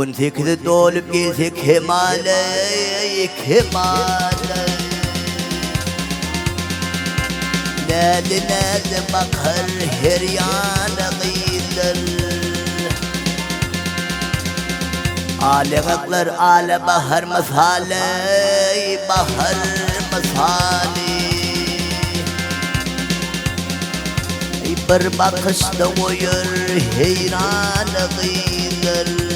18 olup gezi kemale kemale Nadi bakar her yana gıydır Ale gaklar ale bahar masale bahar masali Bir bakışta uyur heyran gıydır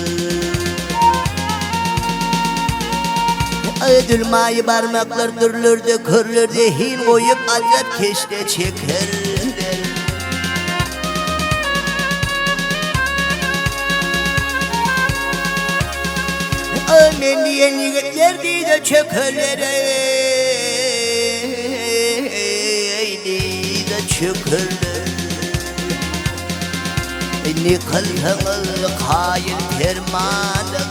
Ödülmayı parmaklar dürlürdü kırlürdü hin koyup acap keşte çekerler Annen diyen yigitler de çökerler de çökerler Ne kılhımıl kayın termanı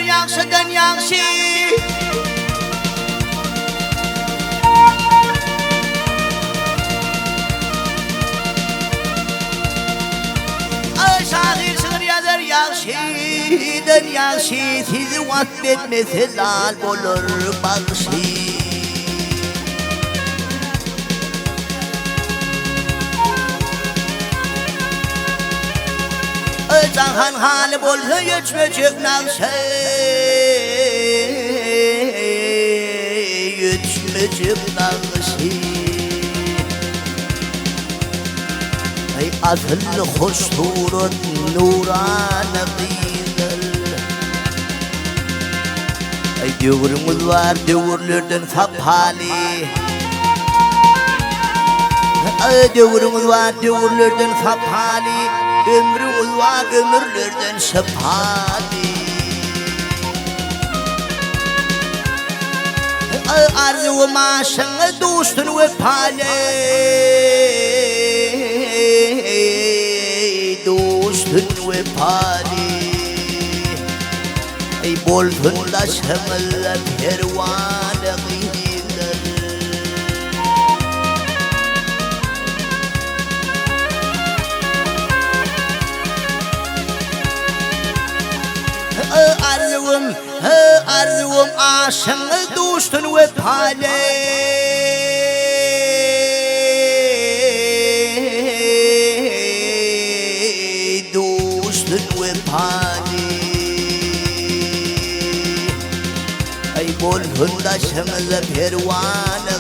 Yaksıdan yaksı Şahir sığır yazar yaksıdan yaksı Sizi vasfetmesi lal olur bakşı Özanhan hali bolsa yetmeyecek nakşı Yetmeyecek nakşı Ey asıl hoşturun nurana kıyılır Ey dövrümüz var dövrlerden saphali Ey dövrümüz var dövrlerden saphali Ömrümüz var ömürlerden şefali Arzu maşını dostun vefali Dostun vefali Ey bolsun da şemiller pervane gıydır Arzum aşını dostun vefali Dostun vefali Ey bolhunda şemle pervane